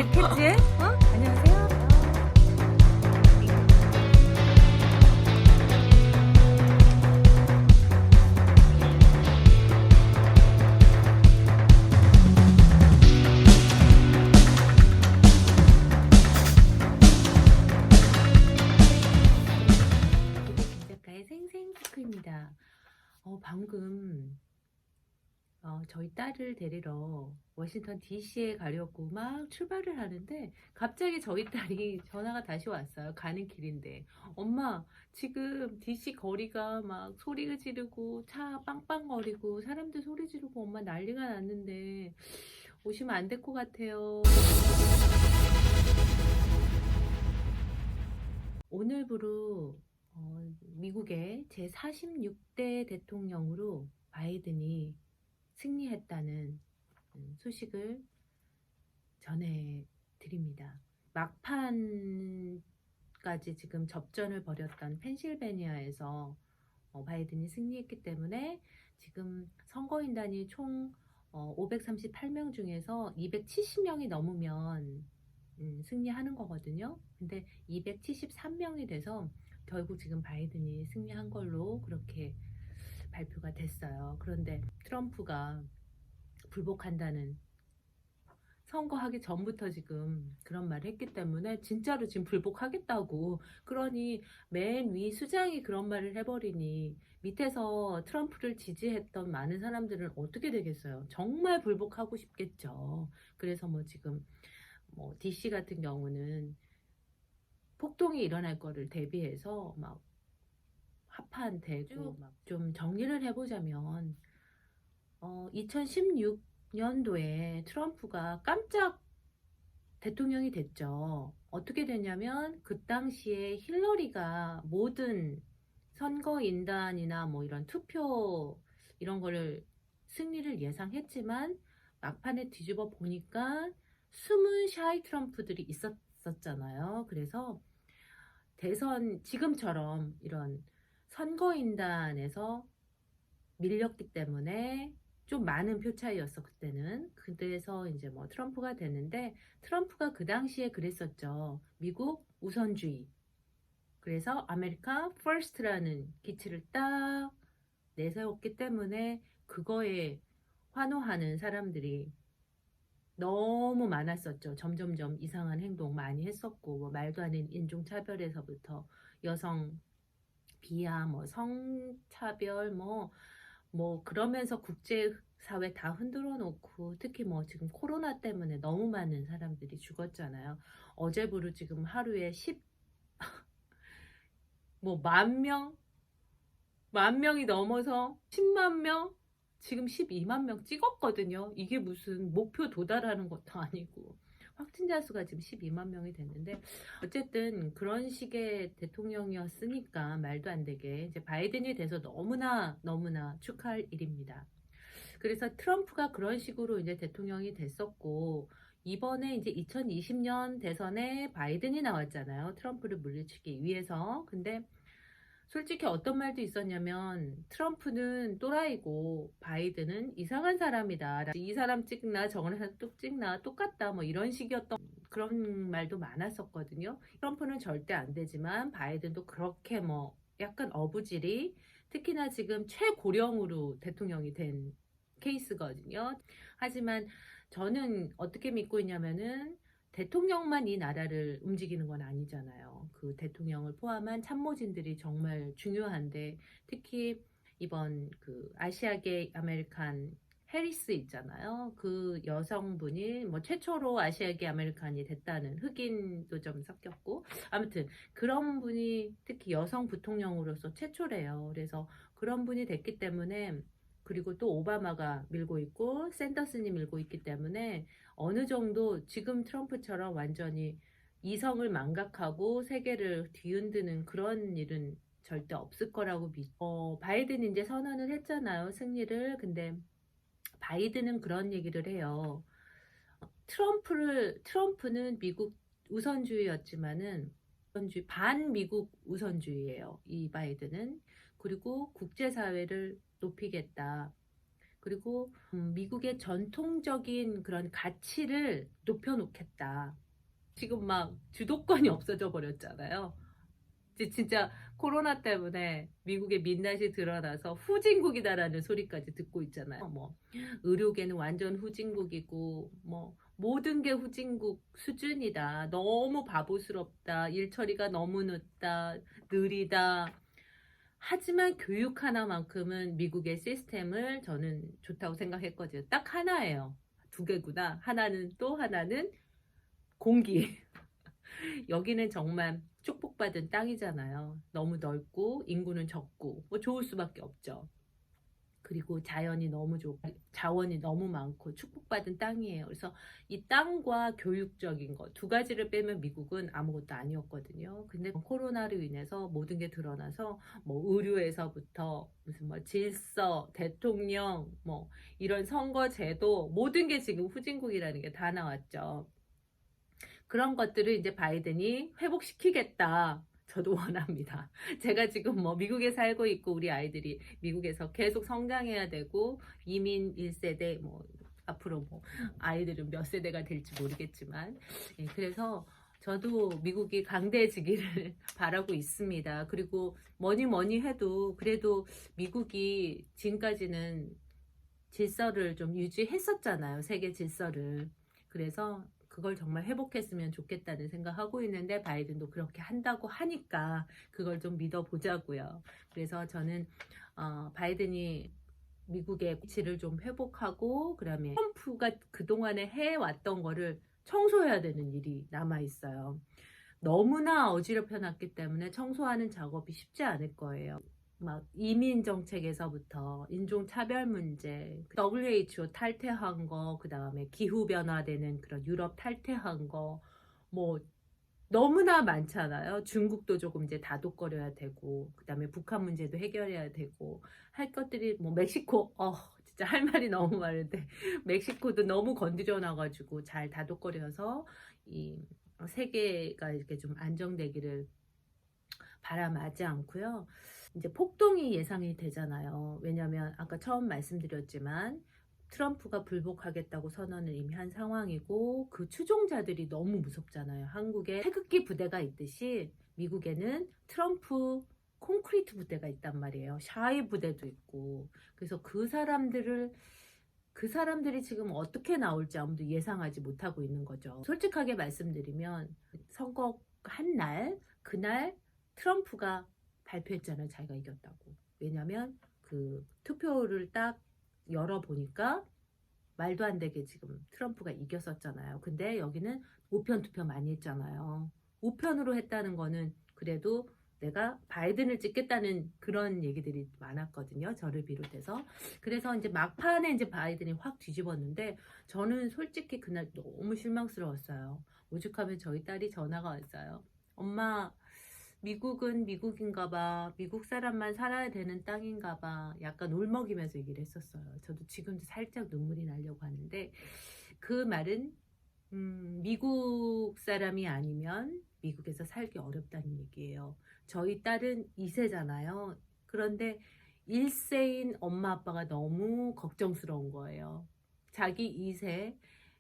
있겠지? 어? 안녕하세요. 작가의 생생 토크입니다. 방금 저희 딸을 데리러 워싱턴 DC에 가려고 막 출발을 하는데 갑자기 저희 딸이 전화가 다시 왔어요. 가는 길인데 엄마 지금 DC 거리가 막 소리가 지르고 차 빵빵거리고 사람들 소리 지르고 엄마 난리가 났는데 오시면 안 될 것 같아요. 오늘부로 미국의 제46대 대통령으로 바이든이 승리했다는 소식을 전해드립니다. 막판까지 지금 접전을 벌였던 펜실베니아에서 바이든이 승리했기 때문에 지금 선거인단이 총 538명 중에서 270명이 넘으면 승리하는 거거든요. 근데 273명이 돼서 결국 지금 바이든이 승리한 걸로 그렇게 발표가 됐어요. 그런데 트럼프가 불복한다는, 선거하기 전부터 지금 그런 말을 했기 때문에 진짜로 지금 불복하겠다고, 그러니 맨 위 수장이 그런 말을 해버리니 밑에서 트럼프를 지지했던 많은 사람들은 어떻게 되겠어요? 정말 불복하고 싶겠죠. 그래서 뭐 지금 뭐 DC 같은 경우는 폭동이 일어날 거를 대비해서 막 합판되고, 막 좀 정리를 해보자면 2016년도에 트럼프가 깜짝 대통령이 됐죠. 어떻게 됐냐면 그 당시에 힐러리가 모든 선거인단이나 뭐 이런 투표 이런 거를 승리를 예상했지만 막판에 뒤집어 보니까 숨은 샤이 트럼프들이 있었잖아요. 그래서 대선 지금처럼 이런 선거인단에서 밀렸기 때문에 좀 많은 표 차이였어 그때는. 그래서 이제 뭐 트럼프가 됐는데, 트럼프가 그 당시에 그랬었죠. 미국 우선주의. 그래서 아메리카 퍼스트라는 기치를 딱 내세웠기 때문에 그거에 환호하는 사람들이 너무 많았었죠. 점점점 이상한 행동 많이 했었고, 뭐 말도 안 되는 인종차별에서부터 여성 비하, 뭐 성차별, 뭐 그러면서 국제사회 다 흔들어 놓고, 특히 뭐 지금 코로나 때문에 너무 많은 사람들이 죽었잖아요. 어제부로 지금 하루에 뭐 만 명이 넘어서 10만 명, 지금 12만 명 찍었거든요. 이게 무슨 목표 도달하는 것도 아니고 확진자 수가 지금 12만 명이 됐는데, 어쨌든 그런 식의 대통령이었으니까 말도 안 되게 이제 바이든이 돼서 너무나 너무나 축하할 일입니다. 그래서 트럼프가 그런 식으로 이제 대통령이 됐었고, 이번에 이제 2020년 대선에 바이든이 나왔잖아요. 트럼프를 물리치기 위해서. 근데 솔직히 어떤 말도 있었냐면 트럼프는 또라이고 바이든은 이상한 사람이다. 이 사람 찍나 저런 사람 또 찍나 똑같다. 뭐 이런 식이었던 그런 말도 많았었거든요. 트럼프는 절대 안 되지만 바이든도 그렇게 뭐 약간 어부질이, 특히나 지금 최고령으로 대통령이 된 케이스거든요. 하지만 저는 어떻게 믿고 있냐면은 대통령만 이 나라를 움직이는 건 아니잖아요. 그 대통령을 포함한 참모진들이 정말 중요한데, 특히 이번 그 아시아계 아메리칸 해리스 있잖아요. 그 여성분이 뭐 최초로 아시아계 아메리칸이 됐다는, 흑인도 좀 섞였고, 아무튼 그런 분이 특히 여성 부통령으로서 최초래요. 그래서 그런 분이 됐기 때문에, 그리고 또 오바마가 밀고 있고 샌더슨이 밀고 있기 때문에 어느 정도 지금 트럼프처럼 완전히 이성을 망각하고 세계를 뒤흔드는 그런 일은 절대 없을 거라고 바이든이 이제 선언을 했잖아요, 승리를. 근데 바이든은 그런 얘기를 해요. 트럼프는 미국 우선주의였지만은 반미국 우선주의예요, 이 바이든은. 그리고 국제사회를 높이겠다. 그리고 미국의 전통적인 그런 가치를 높여놓겠다. 지금 막 주도권이 없어져 버렸잖아요. 진짜 코로나 때문에 미국의 민낯이 드러나서 후진국이다라는 소리까지 듣고 있잖아요. 뭐 의료계는 완전 후진국이고 뭐 모든 게 후진국 수준이다. 너무 바보스럽다. 일 처리가 너무 늦다. 느리다. 하지만 교육 하나만큼은 미국의 시스템을 저는 좋다고 생각했거든요. 딱 하나예요. 두 개구나. 하나는 또 하나는 공기. 여기는 정말 축복받은 땅이잖아요. 너무 넓고 인구는 적고 뭐 좋을 수밖에 없죠. 그리고 자연이 너무 좋고 자원이 너무 많고 축복받은 땅이에요. 그래서 이 땅과 교육적인 것 두 가지를 빼면 미국은 아무것도 아니었거든요. 근데 코로나로 인해서 모든 게 드러나서 뭐 의료에서부터 무슨 뭐 질서, 대통령, 뭐 이런 선거 제도 모든 게 지금 후진국이라는 게 다 나왔죠. 그런 것들을 이제 바이든이 회복시키겠다. 저도 원합니다. 제가 지금 뭐 미국에 살고 있고 우리 아이들이 미국에서 계속 성장해야 되고 이민 1세대 뭐 앞으로 뭐 아이들은 몇 세대가 될지 모르겠지만 그래서 저도 미국이 강대해지기를 바라고 있습니다. 그리고 뭐니 해도 그래도 미국이 지금까지는 질서를 좀 유지했었잖아요. 세계 질서를. 그래서 그걸 정말 회복했으면 좋겠다는 생각하고 있는데 바이든도 그렇게 한다고 하니까 그걸 좀 믿어보자고요. 그래서 저는 바이든이 미국의 위치를 좀 회복하고 그다음에 트럼프가 그동안에 해왔던 거를 청소해야 되는 일이 남아있어요. 너무나 어지럽혀 놨기 때문에 청소하는 작업이 쉽지 않을 거예요. 막 이민 정책에서부터 인종 차별 문제, WHO 탈퇴한 거, 그다음에 기후 변화되는 그런 유럽 탈퇴한 거, 뭐 너무나 많잖아요. 중국도 조금 이제 다독거려야 되고, 그다음에 북한 문제도 해결해야 되고, 할 것들이 뭐 멕시코, 진짜 할 말이 너무 많은데 멕시코도 너무 건드려 놔가지고 잘 다독거려서 이 세계가 이렇게 좀 안정되기를 바람하지 않고요. 이제 폭동이 예상이 되잖아요. 왜냐하면 아까 처음 말씀드렸지만 트럼프가 불복하겠다고 선언을 이미 한 상황이고 그 추종자들이 너무 무섭잖아요. 한국에 태극기 부대가 있듯이 미국에는 트럼프 콘크리트 부대가 있단 말이에요. 샤이 부대도 있고. 그래서 그 사람들이 지금 어떻게 나올지 아무도 예상하지 못하고 있는 거죠. 솔직하게 말씀드리면 선거 한 날, 그날 트럼프가 발표했잖아요. 자기가 이겼다고. 왜냐면 그 투표를 딱 열어보니까 말도 안 되게 지금 트럼프가 이겼었잖아요. 근데 여기는 우편 투표 많이 했잖아요. 우편으로 했다는 거는 그래도 내가 바이든을 찍겠다는 그런 얘기들이 많았거든요. 저를 비롯해서. 그래서 이제 막판에 이제 바이든이 확 뒤집었는데 저는 솔직히 그날 너무 실망스러웠어요. 오죽하면 저희 딸이 전화가 왔어요. 엄마, 미국은 미국인가 봐. 미국 사람만 살아야 되는 땅인가 봐. 약간 울먹이면서 얘기를 했었어요. 저도 지금도 살짝 눈물이 나려고 하는데 그 말은 미국 사람이 아니면 미국에서 살기 어렵다는 얘기예요. 저희 딸은 2세잖아요. 그런데 1세인 엄마 아빠가 너무 걱정스러운 거예요. 자기 2세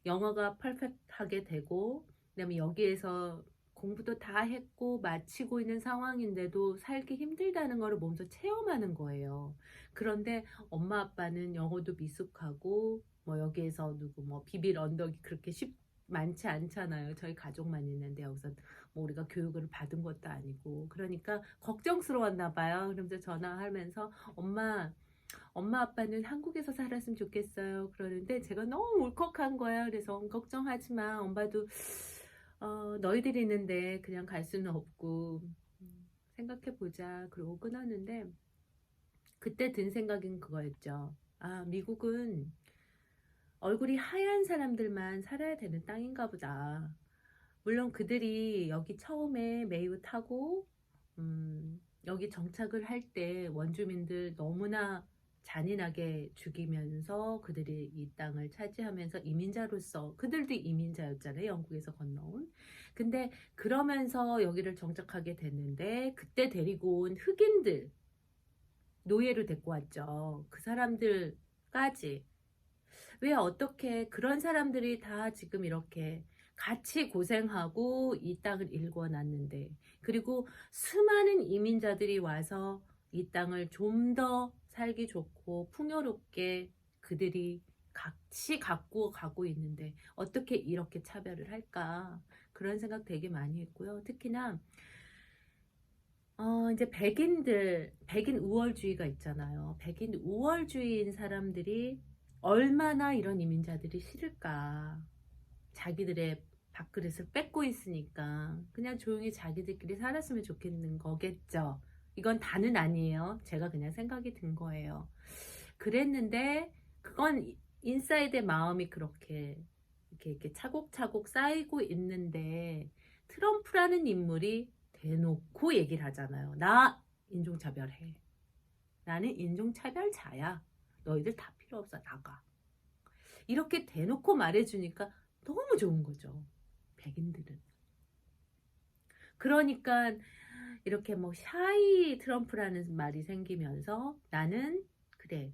영어가 퍼펙트하게 되고 그다음에 여기에서 공부도 다 했고 마치고 있는 상황인데도 살기 힘들다는 거를 몸소 체험하는 거예요. 그런데 엄마 아빠는 영어도 미숙하고 뭐 여기에서 누구 뭐 비빌 언덕이 그렇게 많지 않잖아요. 저희 가족만 있는데 여기서 뭐 우리가 교육을 받은 것도 아니고 그러니까 걱정스러웠나 봐요. 그러면서 전화하면서 엄마 아빠는 한국에서 살았으면 좋겠어요. 그러는데 제가 너무 울컥한 거야. 그래서 걱정하지 마. 엄마도 너희들이 있는데 그냥 갈 수는 없고 생각해보자. 그러고 끊었는데 그때 든 생각은 그거였죠. 아, 미국은 얼굴이 하얀 사람들만 살아야 되는 땅인가 보다. 물론 그들이 여기 처음에 매우 타고 여기 정착을 할 때 원주민들 너무나 잔인하게 죽이면서 그들이 이 땅을 차지하면서 이민자로서 그들도 이민자였잖아요. 영국에서 건너온. 근데 그러면서 여기를 정착하게 됐는데 그때 데리고 온 흑인들 노예로 데리고 왔죠. 그 사람들 까지. 왜 어떻게 그런 사람들이 다 지금 이렇게 같이 고생하고 이 땅을 일궈놨는데, 그리고 수많은 이민자들이 와서 이 땅을 좀 더 살기 좋고 풍요롭게 그들이 같이 갖고 가고 있는데 어떻게 이렇게 차별을 할까, 그런 생각 되게 많이 했고요. 특히나 이제 백인 우월주의가 있잖아요. 백인 우월주의인 사람들이 얼마나 이런 이민자들이 싫을까. 자기들의 밥그릇을 뺏고 있으니까 그냥 조용히 자기들끼리 살았으면 좋겠는 거겠죠. 이건 다는 아니에요. 제가 그냥 생각이 든 거예요. 그랬는데 그건 인사이드의 마음이 그렇게 이렇게 차곡차곡 쌓이고 있는데, 트럼프라는 인물이 대놓고 얘기를 하잖아요. 나 인종차별해. 나는 인종차별자야. 너희들 다 필요 없어. 나가. 이렇게 대놓고 말해주니까 너무 좋은 거죠. 백인들은. 그러니까 이렇게 뭐 샤이 트럼프라는 말이 생기면서 나는 그래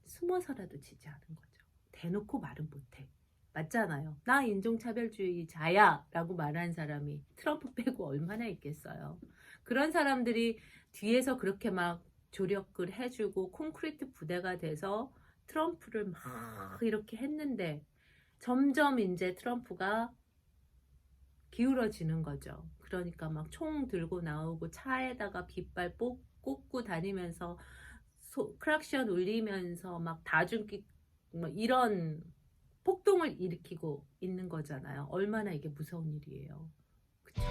숨어서라도 지지하는 거죠. 대놓고 말은 못해. 맞잖아요. 나 인종차별주의자야 라고 말한 사람이 트럼프 빼고 얼마나 있겠어요. 그런 사람들이 뒤에서 그렇게 막 조력을 해주고 콘크리트 부대가 돼서 트럼프를 막 이렇게 했는데, 점점 이제 트럼프가 기울어지는 거죠. 그러니까 막 총 들고 나오고 차에다가 깃발 꽂고 다니면서 크락션 울리면서 막 다중기 뭐 이런 폭동을 일으키고 있는 거잖아요. 얼마나 이게 무서운 일이에요. 그쵸?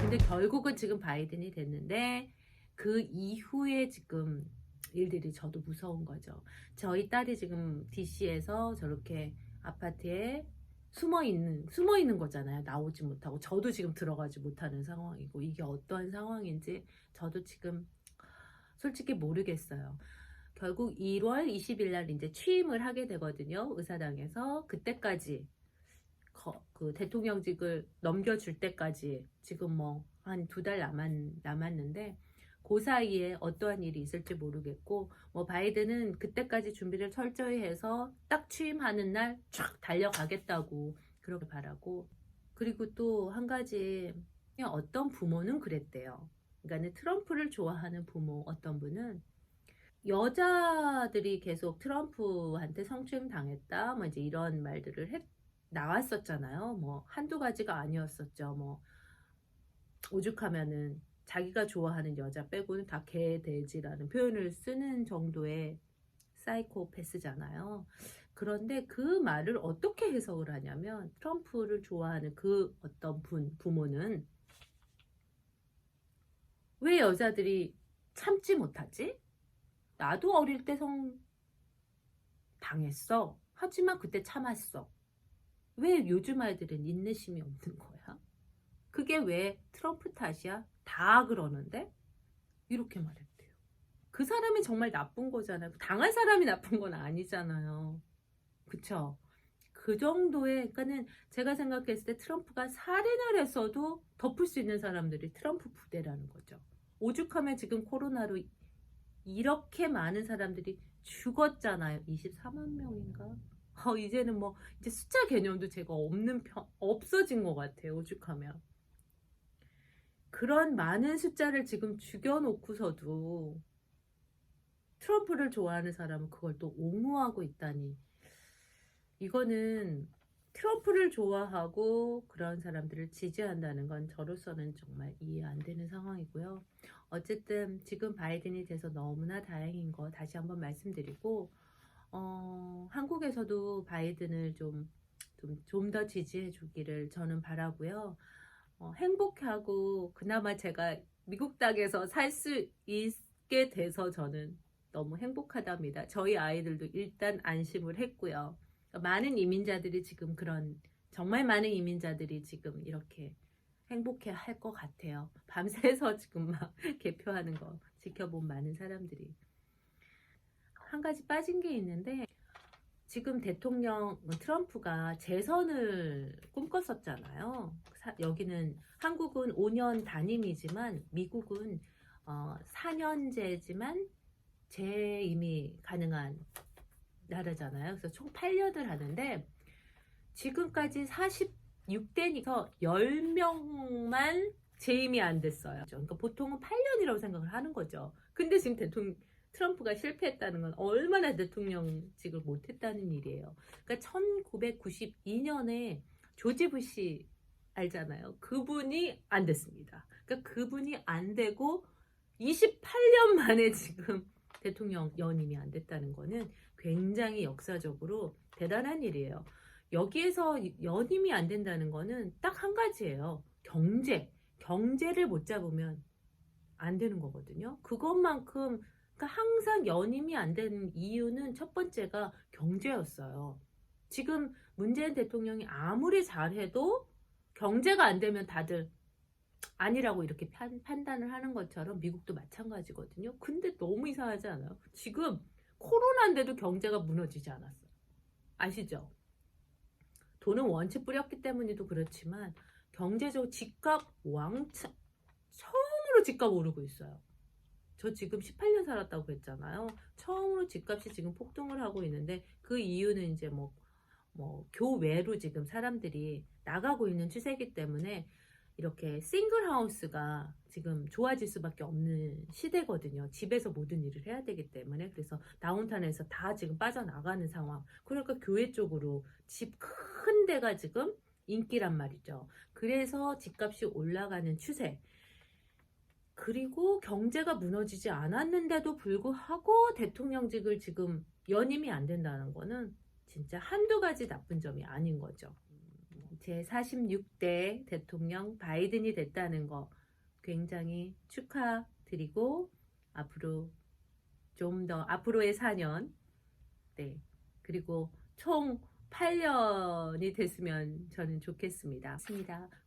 근데 결국은 지금 바이든이 됐는데 그 이후에 지금 일들이 저도 무서운 거죠. 저희 딸이 지금 DC에서 저렇게 아파트에 숨어 있는 거잖아요. 나오지 못하고 저도 지금 들어가지 못하는 상황이고, 이게 어떠한 상황인지 저도 지금 솔직히 모르겠어요. 결국 1월 20일 날 이제 취임을 하게 되거든요. 의사당에서. 그때까지 그 대통령직을 넘겨줄 때까지 지금 뭐 한 2달 남았는데, 그 사이에 어떠한 일이 있을지 모르겠고, 뭐 바이든은 그때까지 준비를 철저히 해서 딱 취임하는 날 쫙 달려가겠다고 그렇게 바라고. 그리고 또 한 가지, 그냥 어떤 부모는 그랬대요. 그러니까 트럼프를 좋아하는 부모 어떤 분은, 여자들이 계속 트럼프한테 성추행 당했다 뭐 이제 이런 말들을 나왔었잖아요. 뭐 한두 가지가 아니었었죠. 뭐 오죽하면은 자기가 좋아하는 여자 빼고는 다 개돼지라는 표현을 쓰는 정도의 사이코패스잖아요. 그런데 그 말을 어떻게 해석을 하냐면, 트럼프를 좋아하는 그 어떤 부모는 왜 여자들이 참지 못하지? 나도 어릴 때 당했어. 하지만 그때 참았어. 왜 요즘 아이들은 인내심이 없는 거야? 그게 왜 트럼프 탓이야? 다 그러는데? 이렇게 말했대요. 그 사람이 정말 나쁜 거잖아요. 당한 사람이 나쁜 건 아니잖아요. 그쵸? 그 정도의, 그러니까는 제가 생각했을 때 트럼프가 살인을 했어도 덮을 수 있는 사람들이 트럼프 부대라는 거죠. 오죽하면 지금 코로나로 이렇게 많은 사람들이 죽었잖아요. 24만 명인가? 이제는 뭐 이제 숫자 개념도 제가 없어진 것 같아요. 오죽하면. 그런 많은 숫자를 지금 죽여놓고서도 트럼프를 좋아하는 사람은 그걸 또 옹호하고 있다니. 이거는 트럼프를 좋아하고 그런 사람들을 지지한다는 건 저로서는 정말 이해 안 되는 상황이고요. 어쨌든 지금 바이든이 돼서 너무나 다행인 거 다시 한번 말씀드리고, 한국에서도 바이든을 좀 더 지지해 주기를 저는 바라고요. 행복하고 그나마 제가 미국 땅에서 살 수 있게 돼서 저는 너무 행복하답니다. 저희 아이들도 일단 안심을 했고요. 많은 이민자들이 지금 정말 많은 이민자들이 지금 이렇게 행복해 할 것 같아요. 밤새서 지금 막 개표하는 거 지켜본 많은 사람들이. 한 가지 빠진 게 있는데, 지금 대통령 트럼프가 재선을 꿈꿨었잖아요. 여기는 한국은 5년 단임이지만 미국은 4년제지만 재임이 가능한 나라잖아요. 그래서 총 8년을 하는데 지금까지 46대니까 10명만 재임이 안 됐어요. 그러니까 보통은 8년이라고 생각을 하는 거죠. 근데 지금 트럼프가 실패했다는 건 얼마나 대통령직을 못했다는 일이에요. 그러니까 1992년에 조지 부시 알잖아요. 그분이 안 됐습니다. 그러니까 그분이 안 되고 28년 만에 지금 대통령 연임이 안 됐다는 거는 굉장히 역사적으로 대단한 일이에요. 여기에서 연임이 안 된다는 거는 딱 한 가지예요. 경제를 못 잡으면 안 되는 거거든요. 그것만큼 그러니까 항상 연임이 안 되는 이유는 첫 번째가 경제였어요. 지금 문재인 대통령이 아무리 잘해도 경제가 안 되면 다들 아니라고 이렇게 판단을 하는 것처럼 미국도 마찬가지거든요. 근데 너무 이상하지 않아요? 지금 코로나인데도 경제가 무너지지 않았어요. 아시죠? 돈은 원체 뿌렸기 때문에도 그렇지만 경제적으로 집값 왕창 처음으로 집값 오르고 있어요. 저 지금 18년 살았다고 했잖아요. 처음으로 집값이 지금 폭등을 하고 있는데 그 이유는 이제 뭐 교외로 지금 사람들이 나가고 있는 추세이기 때문에 이렇게 싱글 하우스가 지금 좋아질 수밖에 없는 시대거든요. 집에서 모든 일을 해야 되기 때문에. 그래서 다운타운에서 다 지금 빠져나가는 상황. 그러니까 교외 쪽으로 집 큰 데가 지금 인기란 말이죠. 그래서 집값이 올라가는 추세. 그리고 경제가 무너지지 않았는데도 불구하고 대통령직을 지금 연임이 안 된다는 거는 진짜 한두 가지 나쁜 점이 아닌 거죠. 제46대 대통령 바이든이 됐다는 거 굉장히 축하드리고 앞으로 좀 더 앞으로의 4년 네 그리고 총 8년이 됐으면 저는 좋겠습니다.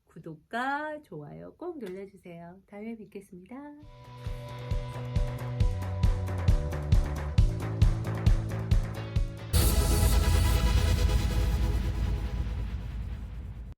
구독과 좋아요 꼭 눌러주세요. 다음에 뵙겠습니다.